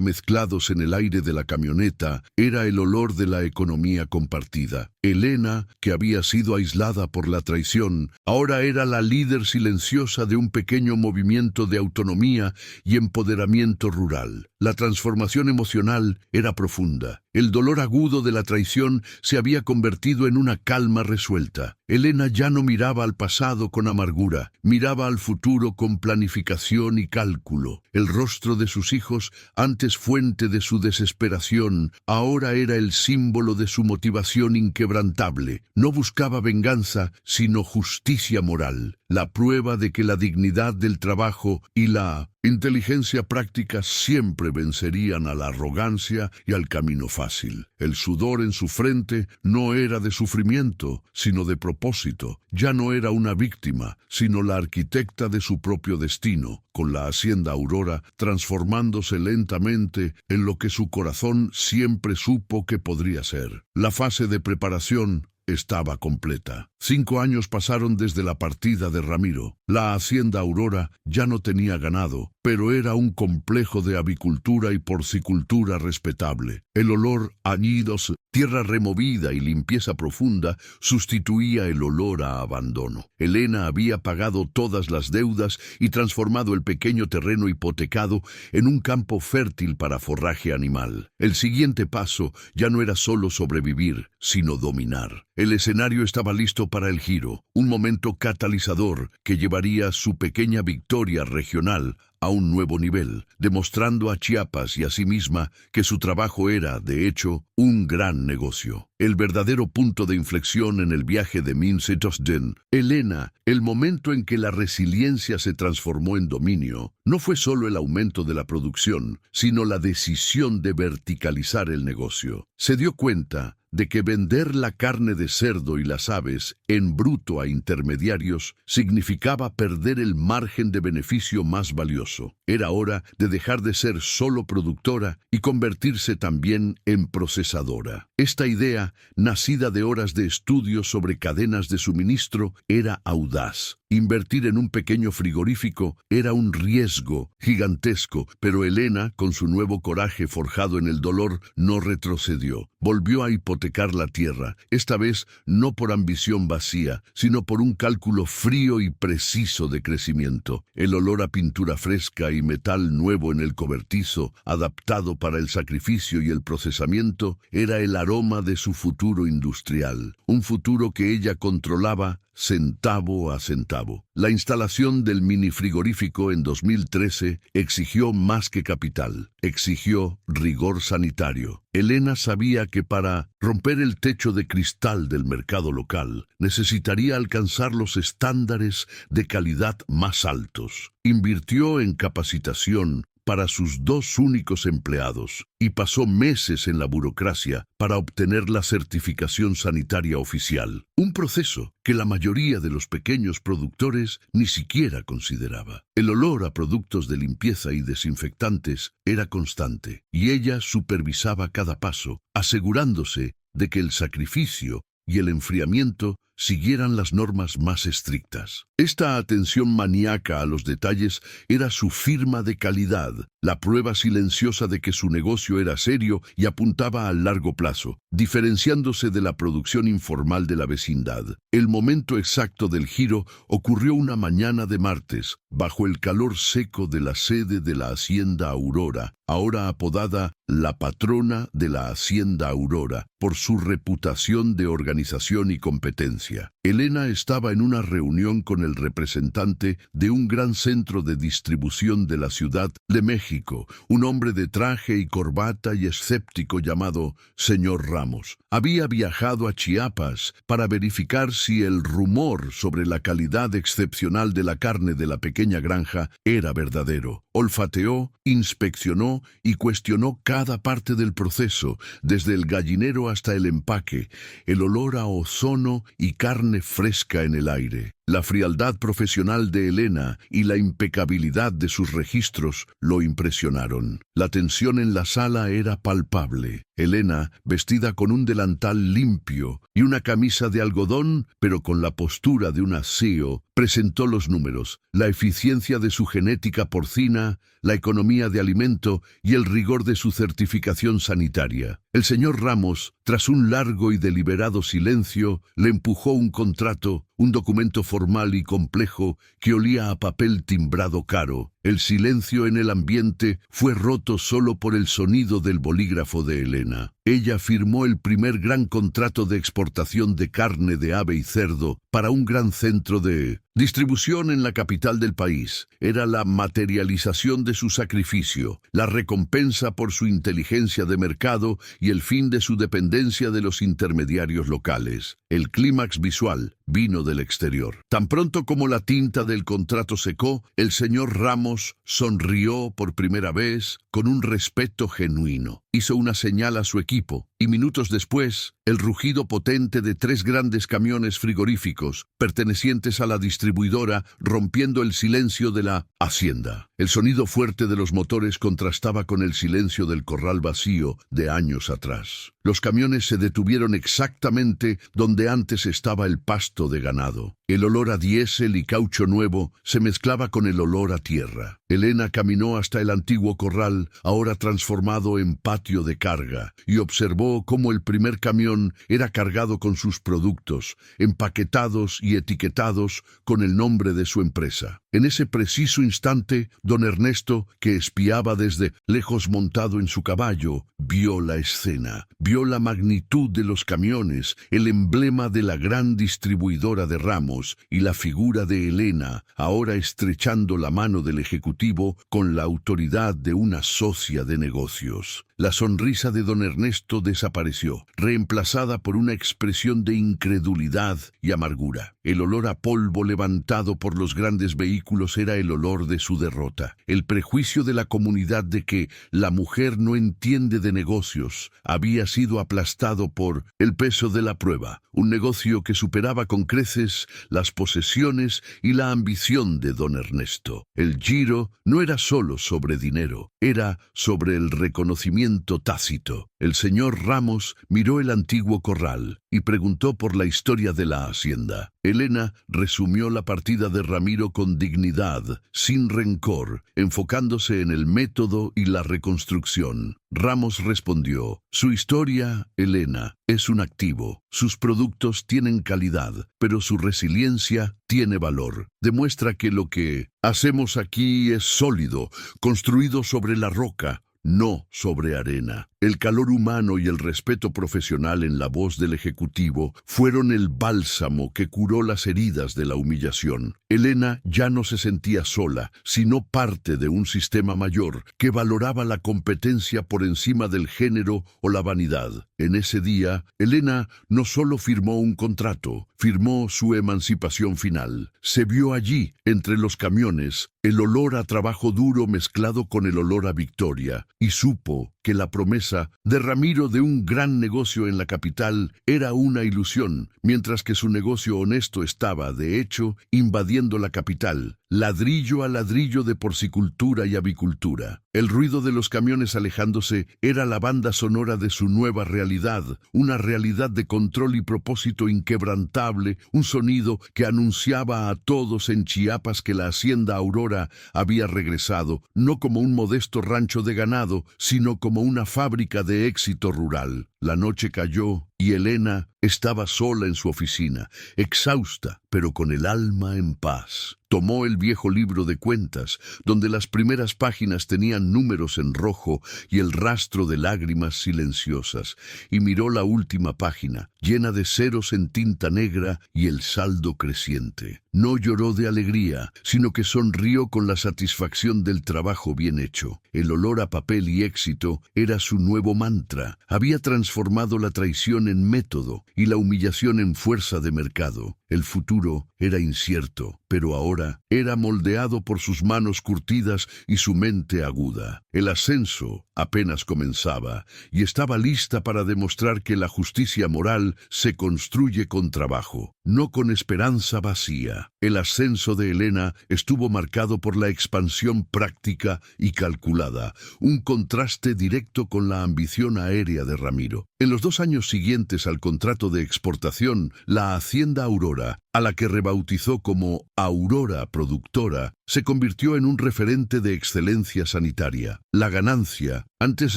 mezclados en el aire de la camioneta era el olor de la economía compartida. Elena, que había sido aislada por la traición, ahora era la líder silenciosa de un pequeño movimiento de autonomía y empoderamiento rural. La transformación emocional era profunda. El dolor agudo de la traición se había convertido en una calma resuelta. Elena ya no miraba al pasado con amargura, miraba al futuro con planificación y cálculo. El rostro de sus hijos, antes fuente de su desesperación, ahora era el símbolo de su motivación inquebrantable. No buscaba venganza, sino justicia moral, la prueba de que la dignidad del trabajo y la inteligencia práctica siempre vencerían a la arrogancia y al camino fácil. El sudor en su frente no era de sufrimiento, sino de propósito. Ya no era una víctima, sino la arquitecta de su propio destino, con la hacienda Aurora transformándose lentamente en lo que su corazón siempre supo que podría ser. La fase de preparación estaba completa. 5 años pasaron desde la partida de Ramiro. La hacienda Aurora ya no tenía ganado, pero era un complejo de avicultura y porcicultura respetable. El olor a nidos, tierra removida y limpieza profunda sustituía el olor a abandono. Elena había pagado todas las deudas y transformado el pequeño terreno hipotecado en un campo fértil para forraje animal. El siguiente paso ya no era solo sobrevivir, sino dominar. El escenario estaba listo para el giro, un momento catalizador que llevaría su pequeña victoria regional a un nuevo nivel, demostrando a Chiapas y a sí misma que su trabajo era, de hecho, un gran negocio. El verdadero punto de inflexión en el viaje de Minsetosden, Elena, el momento en que la resiliencia se transformó en dominio, no fue solo el aumento de la producción, sino la decisión de verticalizar el negocio. Se dio cuenta de que vender la carne de cerdo y las aves en bruto a intermediarios significaba perder el margen de beneficio más valioso. Era hora de dejar de ser solo productora y convertirse también en procesadora. Esta idea, nacida de horas de estudio sobre cadenas de suministro, era audaz. Invertir en un pequeño frigorífico era un riesgo gigantesco, pero Elena, con su nuevo coraje forjado en el dolor, no retrocedió. Volvió a hipotecar la tierra, esta vez no por ambición vacía, sino por un cálculo frío y preciso de crecimiento. El olor a pintura fresca y metal nuevo en el cobertizo, adaptado para el sacrificio y el procesamiento, era el aroma de su futuro industrial, un futuro que ella controlaba centavo a centavo. La instalación del mini frigorífico en 2013 exigió más que capital, exigió rigor sanitario. Elena sabía que para romper el techo de cristal del mercado local necesitaría alcanzar los estándares de calidad más altos. Invirtió en capacitación para sus 2 únicos empleados y pasó meses en la burocracia para obtener la certificación sanitaria oficial, un proceso que la mayoría de los pequeños productores ni siquiera consideraba. El olor a productos de limpieza y desinfectantes era constante, y ella supervisaba cada paso, asegurándose de que el sacrificio y el enfriamiento siguieran las normas más estrictas. Esta atención maníaca a los detalles era su firma de calidad, la prueba silenciosa de que su negocio era serio y apuntaba al largo plazo, diferenciándose de la producción informal de la vecindad. El momento exacto del giro ocurrió una mañana de martes, bajo el calor seco de la sede de la Hacienda Aurora, ahora apodada la patrona de la Hacienda Aurora, por su reputación de organización y competencia. Elena estaba en una reunión con el representante de un gran centro de distribución de la Ciudad de México, un hombre de traje y corbata y escéptico llamado señor Ramos. Había viajado a Chiapas para verificar si el rumor sobre la calidad excepcional de la carne de la pequeña granja era verdadero. Olfateó, inspeccionó y cuestionó cada parte del proceso, desde el gallinero hasta el empaque, el olor a ozono y carne fresca en el aire. La frialdad profesional de Elena y la impecabilidad de sus registros lo impresionaron. La tensión en la sala era palpable. Elena, vestida con un delantal limpio y una camisa de algodón, pero con la postura de una CEO, presentó los números, la eficiencia de su genética porcina, la economía de alimento y el rigor de su certificación sanitaria. El señor Ramos, tras un largo y deliberado silencio, le empujó un contrato, un documento formal y complejo que olía a papel timbrado caro. El silencio en el ambiente fue roto solo por el sonido del bolígrafo de Elena. Ella firmó el primer gran contrato de exportación de carne de ave y cerdo para un gran centro de distribución en la capital del país. Era la materialización de su sacrificio, la recompensa por su inteligencia de mercado y el fin de su dependencia de los intermediarios locales. El clímax visual vino del exterior. Tan pronto como la tinta del contrato secó, el señor Ramos sonrió por primera vez con un respeto genuino. Hizo una señal a su equipo y minutos después, el rugido potente de 3 grandes camiones frigoríficos pertenecientes a la distribuidora rompiendo el silencio de la hacienda. El sonido fuerte de los motores contrastaba con el silencio del corral vacío de años atrás. Los camiones se detuvieron exactamente donde antes estaba el pasto de ganado. El olor a diésel y caucho nuevo se mezclaba con el olor a tierra. Elena caminó hasta el antiguo corral, ahora transformado en patio de carga, y observó cómo el primer camión era cargado con sus productos, empaquetados y etiquetados con el nombre de su empresa. En ese preciso instante, don Ernesto, que espiaba desde lejos montado en su caballo, vio la escena, vio la magnitud de los camiones, el emblema de la gran distribuidora de Ramos y la figura de Elena, ahora estrechando la mano del ejecutivo con la autoridad de una socia de negocios. La sonrisa de don Ernesto desapareció, reemplazada por una expresión de incredulidad y amargura. El olor a polvo levantado por los grandes vehículos era el olor de su derrota. El prejuicio de la comunidad de que la mujer no entiende de negocios había sido aplastado por el peso de la prueba, un negocio que superaba con creces las posesiones y la ambición de don Ernesto. El giro no era solo sobre dinero, era sobre el reconocimiento tácito. El señor Ramos miró el antiguo corral y preguntó por la historia de la hacienda. Elena resumió la partida de Ramiro con dignidad, sin rencor, enfocándose en el método y la reconstrucción. Ramos respondió: su historia, Elena, es un activo. Sus productos tienen calidad, pero su resiliencia tiene valor. Demuestra que lo que hacemos aquí es sólido, construido sobre la roca, no sobre arena. El calor humano y el respeto profesional en la voz del ejecutivo fueron el bálsamo que curó las heridas de la humillación. Elena ya no se sentía sola, sino parte de un sistema mayor que valoraba la competencia por encima del género o la vanidad. En ese día, Elena no solo firmó un contrato, firmó su emancipación final. Se vio allí, entre los camiones, el olor a trabajo duro mezclado con el olor a victoria, y supo que la promesa de Ramiro de un gran negocio en la capital era una ilusión, mientras que su negocio honesto estaba, de hecho, invadiendo la capital, ladrillo a ladrillo de porcicultura y avicultura. El ruido de los camiones alejándose era la banda sonora de su nueva realidad, una realidad de control y propósito inquebrantable, un sonido que anunciaba a todos en Chiapas que la hacienda Aurora había regresado, no como un modesto rancho de ganado, sino como una fábrica de éxito rural. La noche cayó y Elena estaba sola en su oficina, exhausta, pero con el alma en paz. Tomó el viejo libro de cuentas, donde las primeras páginas tenían números en rojo y el rastro de lágrimas silenciosas, y miró la última página, llena de ceros en tinta negra y el saldo creciente. No lloró de alegría, sino que sonrió con la satisfacción del trabajo bien hecho. El olor a papel y éxito era su nuevo mantra. Había transformado la traición en método y la humillación en fuerza de mercado. El futuro era incierto, pero ahora era moldeado por sus manos curtidas y su mente aguda. El ascenso apenas comenzaba y estaba lista para demostrar que la justicia moral se construye con trabajo, no con esperanza vacía. El ascenso de Elena estuvo marcado por la expansión práctica y calculada, un contraste directo con la ambición aérea de Ramiro. En los 2 años siguientes al contrato de exportación, la hacienda Aurora, a la que rebautizó como Aurora Productora, se convirtió en un referente de excelencia sanitaria. La ganancia, antes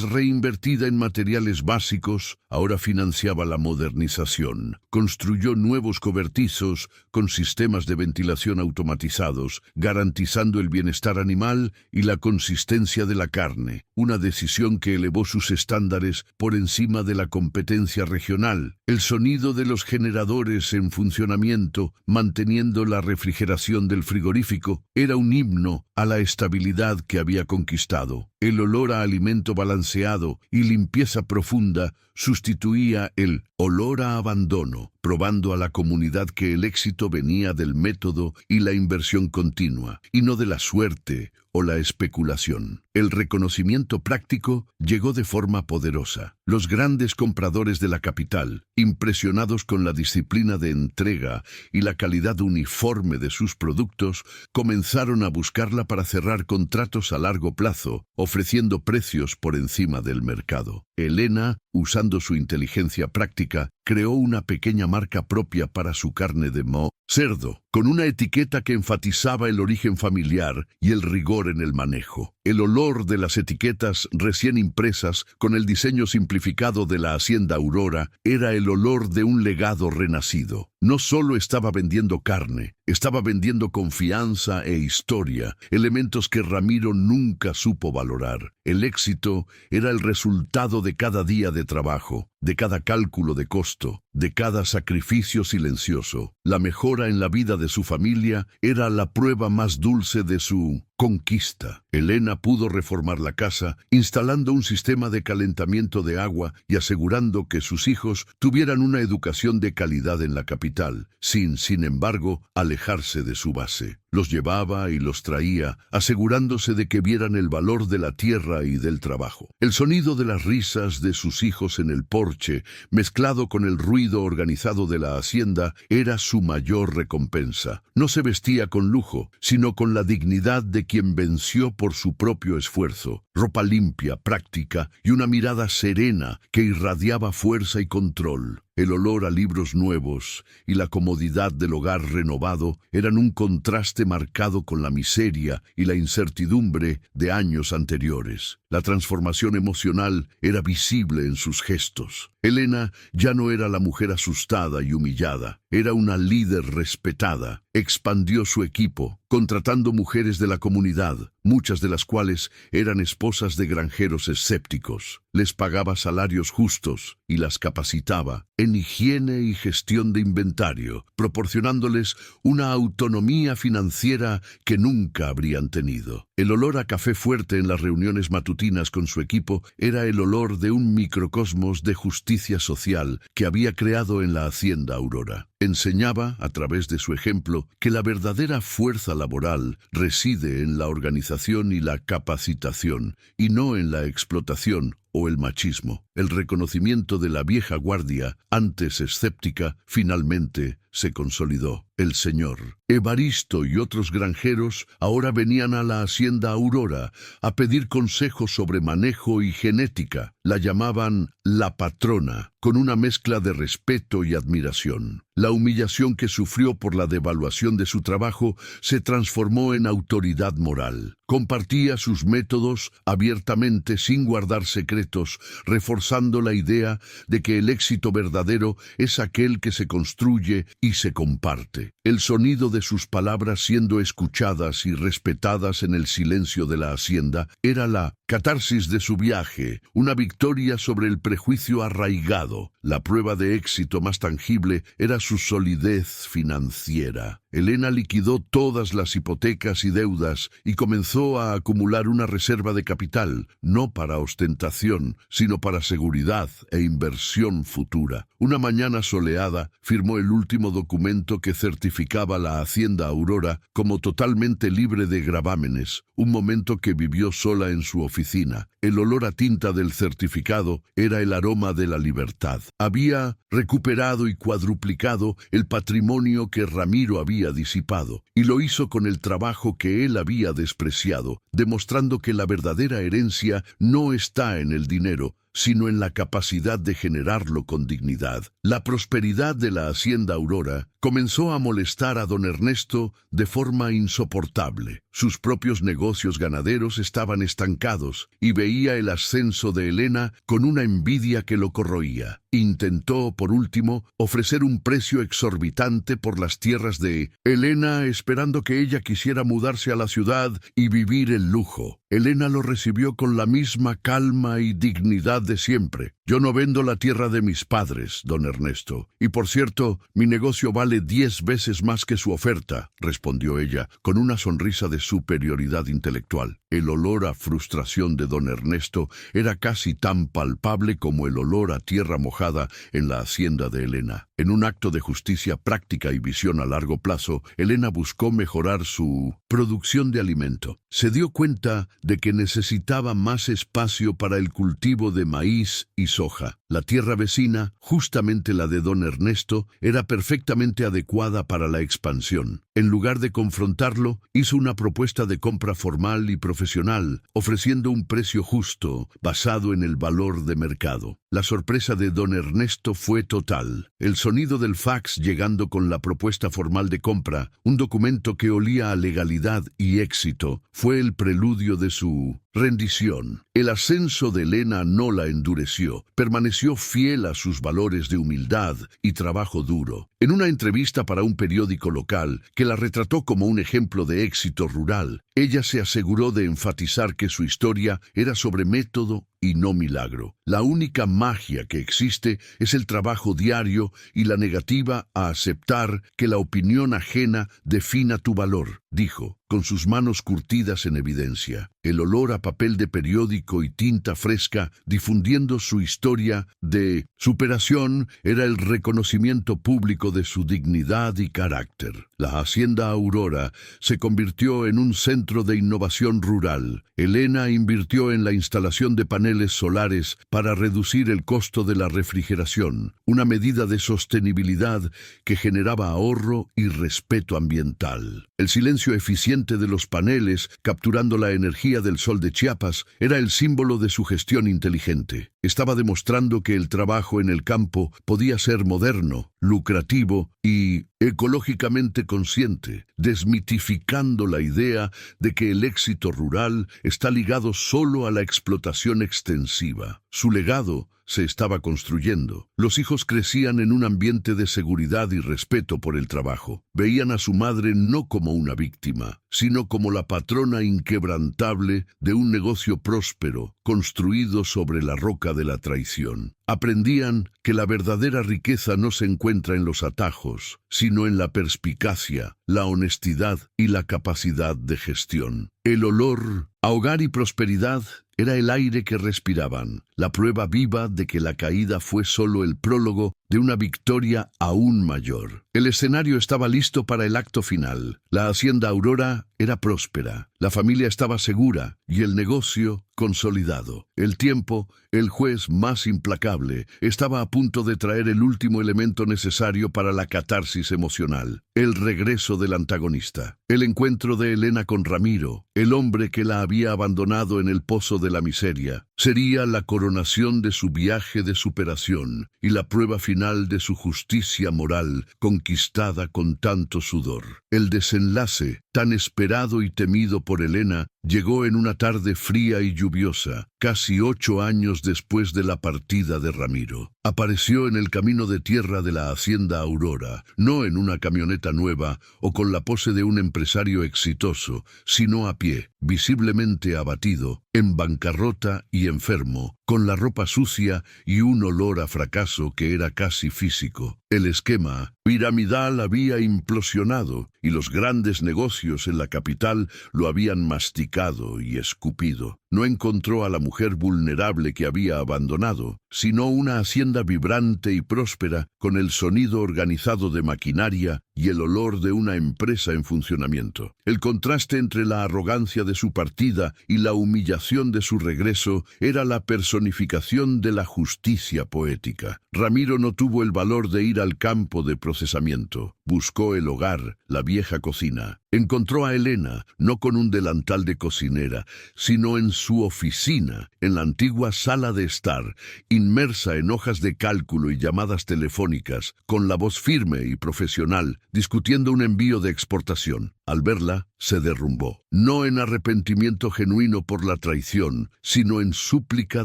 reinvertida en materiales básicos, ahora financiaba la modernización. Construyó nuevos cobertizos con sistemas de ventilación automatizados, garantizando el bienestar animal y la consistencia de la carne, una decisión que elevó sus estándares por encima de la competencia regional. El sonido de los generadores en funcionamiento, manteniendo la refrigeración del frigorífico, era un himno a la estabilidad que había conquistado. El olor a alimento balanceado y limpieza profunda sustituía el olor a abandono, probando a la comunidad que el éxito venía del método y la inversión continua, y no de la suerte o la especulación. El reconocimiento práctico llegó de forma poderosa. Los grandes compradores de la capital, impresionados con la disciplina de entrega y la calidad uniforme de sus productos, comenzaron a buscarla para cerrar contratos a largo plazo, ofreciendo precios por encima del mercado. Elena, usando su inteligencia práctica, creó una pequeña marca propia para su carne de cerdo, con una etiqueta que enfatizaba el origen familiar y el rigor en el manejo. El olor de las etiquetas recién impresas, con el diseño simplificado de la hacienda Aurora, era el olor de un legado renacido. No solo estaba vendiendo carne, estaba vendiendo confianza e historia, elementos que Ramiro nunca supo valorar. El éxito era el resultado de cada día de trabajo, de cada cálculo de costo, de cada sacrificio silencioso. La mejora en la vida de su familia era la prueba más dulce de su conquista. Elena pudo reformar la casa, instalando un sistema de calentamiento de agua y asegurando que sus hijos tuvieran una educación de calidad en la capital, sin embargo, alejarse de su base. Los llevaba y los traía, asegurándose de que vieran el valor de la tierra y del trabajo. El sonido de las risas de sus hijos en el porche, mezclado con el ruido organizado de la hacienda, era su mayor recompensa. No se vestía con lujo, sino con la dignidad de quien venció por su propio esfuerzo. Ropa limpia, práctica y una mirada serena que irradiaba fuerza y control. El olor a libros nuevos y la comodidad del hogar renovado eran un contraste marcado con la miseria y la incertidumbre de años anteriores. La transformación emocional era visible en sus gestos. Elena ya no era la mujer asustada y humillada, era una líder respetada. Expandió su equipo, contratando mujeres de la comunidad, muchas de las cuales eran esposas de granjeros escépticos. Les pagaba salarios justos y las capacitaba en higiene y gestión de inventario, proporcionándoles una autonomía financiera que nunca habrían tenido. El olor a café fuerte en las reuniones matutinas con su equipo era el olor de un microcosmos de justicia social que había creado en la hacienda Aurora. Enseñaba, a través de su ejemplo, que la verdadera fuerza laboral reside en la organización y la capacitación, y no en la explotación o el machismo. El reconocimiento de la vieja guardia, antes escéptica, finalmente se consolidó. El señor Evaristo y otros granjeros ahora venían a la hacienda Aurora a pedir consejos sobre manejo y genética. La llamaban la patrona, con una mezcla de respeto y admiración. La humillación que sufrió por la devaluación de su trabajo se transformó en autoridad moral. Compartía sus métodos abiertamente sin guardar secretos, reforzando la idea de que el éxito verdadero es aquel que se construye y se comparte. El sonido de sus palabras siendo escuchadas y respetadas en el silencio de la hacienda era la catarsis de su viaje, una victoria sobre el prejuicio arraigado. La prueba de éxito más tangible era su solidez financiera. Elena liquidó todas las hipotecas y deudas y comenzó a acumular una reserva de capital, no para ostentación, sino para seguridad e inversión futura. Una mañana soleada, firmó el último documento que certificaba la hacienda Aurora como totalmente libre de gravámenes, un momento que vivió sola en su oficina. El olor a tinta del certificado era el aroma de la libertad. Había recuperado y cuadruplicado el patrimonio que Ramiro había disipado, y lo hizo con el trabajo que él había despreciado, demostrando que la verdadera herencia no está en el dinero, sino en la capacidad de generarlo con dignidad. La prosperidad de la hacienda Aurora comenzó a molestar a don Ernesto de forma insoportable. Sus propios negocios ganaderos estaban estancados y veía el ascenso de Elena con una envidia que lo corroía. Intentó, por último, ofrecer un precio exorbitante por las tierras de Elena, esperando que ella quisiera mudarse a la ciudad y vivir el lujo. Elena lo recibió con la misma calma y dignidad de siempre. Yo no vendo la tierra de mis padres, don Ernesto. Y por cierto, mi negocio vale 10 veces más que su oferta, respondió ella, con una sonrisa de superioridad intelectual. El olor a frustración de don Ernesto era casi tan palpable como el olor a tierra mojada en la hacienda de Elena. En un acto de justicia práctica y visión a largo plazo, Elena buscó mejorar su producción de alimento. Se dio cuenta de que necesitaba más espacio para el cultivo de maíz y soja. La tierra vecina, justamente la de don Ernesto, era perfectamente adecuada para la expansión. En lugar de confrontarlo, hizo una propuesta de compra formal y profesional, ofreciendo un precio justo, basado en el valor de mercado. La sorpresa de don Ernesto fue total. El sonido del fax llegando con la propuesta formal de compra, un documento que olía a legalidad y éxito, fue el preludio de su rendición. El ascenso de Elena no la endureció, permaneció fiel a sus valores de humildad y trabajo duro. En una entrevista para un periódico local, que la retrató como un ejemplo de éxito rural, ella se aseguró de enfatizar que su historia era sobre método y no milagro. La única magia que existe es el trabajo diario y la negativa a aceptar que la opinión ajena defina tu valor, dijo, con sus manos curtidas en evidencia. El olor a papel de periódico y tinta fresca difundiendo su historia de superación era el reconocimiento público de su dignidad y carácter. La hacienda Aurora se convirtió en un centro de innovación rural. Elena invirtió en la instalación de paneles solares para reducir el costo de la refrigeración, una medida de sostenibilidad que generaba ahorro y respeto ambiental. El silencio eficiente de los paneles, capturando la energía del sol de Chiapas, era el símbolo de su gestión inteligente. Estaba demostrando que el trabajo en el campo podía ser moderno, lucrativo y ecológicamente consciente, desmitificando la idea de que el éxito rural está ligado solo a la explotación extensiva. Su legado se estaba construyendo. Los hijos crecían en un ambiente de seguridad y respeto por el trabajo. Veían a su madre no como una víctima, sino como la patrona inquebrantable de un negocio próspero, construido sobre la roca de la traición. Aprendían que la verdadera riqueza no se encuentra en los atajos, sino en la perspicacia, la honestidad y la capacidad de gestión. El olor a hogar y prosperidad era el aire que respiraban, la prueba viva de que la caída fue solo el prólogo de una victoria aún mayor. El escenario estaba listo para el acto final. La hacienda Aurora era próspera, la familia estaba segura y el negocio consolidado. El tiempo, el juez más implacable, estaba a punto de traer el último elemento necesario para la catarsis emocional: el regreso del antagonista. El encuentro de Elena con Ramiro, el hombre que la había abandonado en el pozo de la miseria, sería la coronación de su viaje de superación y la prueba final de su justicia moral conquistada con tanto sudor. El desenlace, tan esperado y temido por Elena, llegó en una tarde fría y lluviosa, casi 8 años después de la partida de Ramiro. Apareció en el camino de tierra de la hacienda Aurora, no en una camioneta nueva o con la pose de un empresario exitoso, sino a pie, visiblemente abatido, en bancarrota y enfermo, con la ropa sucia y un olor a fracaso que era casi físico. El esquema piramidal había implosionado y los grandes negocios en la capital lo habían masticado y escupido. No encontró a la mujer vulnerable que había abandonado, sino una hacienda vibrante y próspera, con el sonido organizado de maquinaria y el olor de una empresa en funcionamiento. El contraste entre la arrogancia de su partida y la humillación de su regreso era la personificación de la justicia poética. Ramiro no tuvo el valor de ir al campo de procesamiento. Buscó el hogar, la vieja cocina. Encontró a Elena, no con un delantal de cocinera, sino en su oficina, en la antigua sala de estar, inmersa en hojas de cálculo y llamadas telefónicas, con la voz firme y profesional, discutiendo un envío de exportación. Al verla, se derrumbó, no en arrepentimiento genuino por la traición, sino en súplica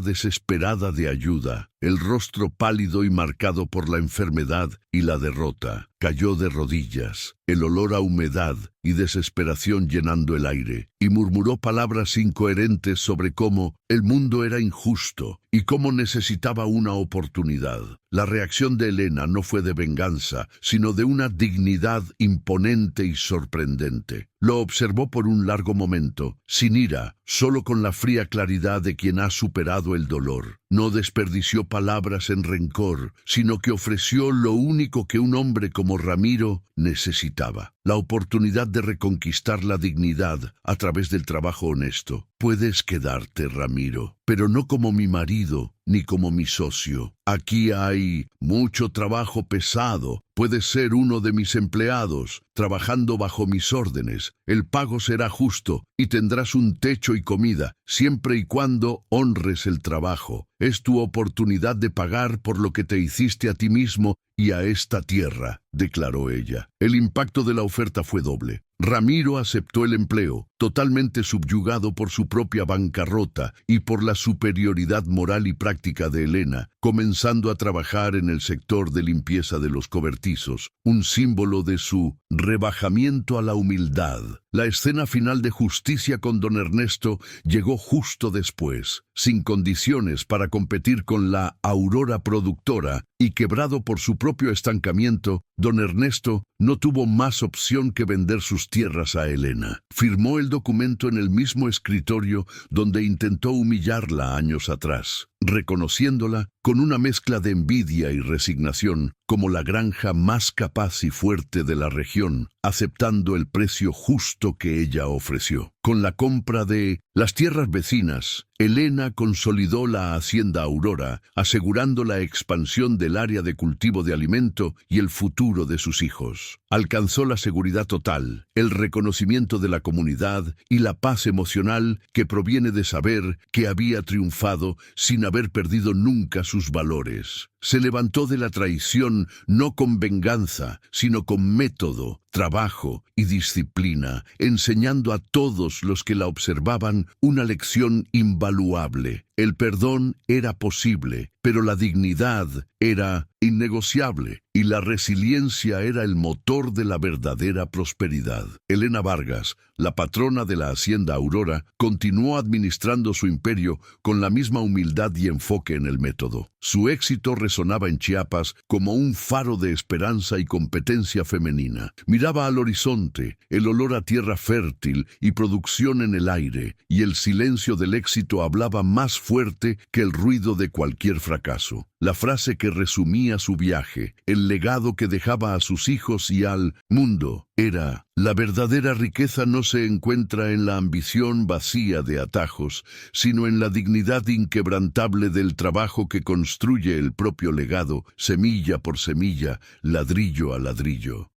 desesperada de ayuda. El rostro pálido y marcado por la enfermedad y la derrota, cayó de rodillas, el olor a humedad y desesperación llenando el aire, y murmuró palabras incoherentes sobre cómo el mundo era injusto y cómo necesitaba una oportunidad. La reacción de Elena no fue de venganza, sino de una dignidad imponente y sorprendente. Lo observó por un largo momento, sin ira, solo con la fría claridad de quien ha superado el dolor. No desperdició palabras en rencor, sino que ofreció lo único que un hombre como Ramiro necesitaba: la oportunidad de reconquistar la dignidad a través del trabajo honesto. Puedes quedarte, Ramiro, pero no como mi marido ni como mi socio. Aquí hay mucho trabajo pesado. Puedes ser uno de mis empleados, trabajando bajo mis órdenes. El pago será justo y tendrás un techo y comida, siempre y cuando honres el trabajo. Es tu oportunidad de pagar por lo que te hiciste a ti mismo y a esta tierra, declaró ella. El impacto de la oferta fue doble. Ramiro aceptó el empleo, totalmente subyugado por su propia bancarrota y por la superioridad moral y práctica de Elena, comenzando a trabajar en el sector de limpieza de los cobertizos, un símbolo de su rebajamiento a la humildad. La escena final de Justicia con don Ernesto llegó justo después, sin condiciones para competir con la Aurora productora, y quebrado por su propio estancamiento, don Ernesto no tuvo más opción que vender sus tierras a Elena. Firmó el documento en el mismo escritorio donde intentó humillarla años atrás, reconociéndola con una mezcla de envidia y resignación como la granja más capaz y fuerte de la región, aceptando el precio justo que ella ofreció. Con la compra de las tierras vecinas, Elena consolidó la hacienda Aurora, asegurando la expansión del área de cultivo de alimento y el futuro de sus hijos. Alcanzó la seguridad total, el reconocimiento de la comunidad y la paz emocional que proviene de saber que había triunfado sin haber perdido nunca sus valores. Se levantó de la traición no con venganza, sino con método, trabajo y disciplina, enseñando a todos los que la observaban una lección invaluable. El perdón era posible, pero la dignidad era innegociable y la resiliencia era el motor de la verdadera prosperidad. Elena Vargas, la patrona de la hacienda Aurora, continuó administrando su imperio con la misma humildad y enfoque en el método. Su éxito resonaba en Chiapas como un faro de esperanza y competencia femenina. Miraba al horizonte, el olor a tierra fértil y producción en el aire, y el silencio del éxito hablaba más fuerte que el ruido de cualquier fracaso. La frase que resumía su viaje, el legado que dejaba a sus hijos y al mundo, era: la verdadera riqueza no se encuentra en la ambición vacía de atajos, sino en la dignidad inquebrantable del trabajo que construye el propio legado, semilla por semilla, ladrillo a ladrillo.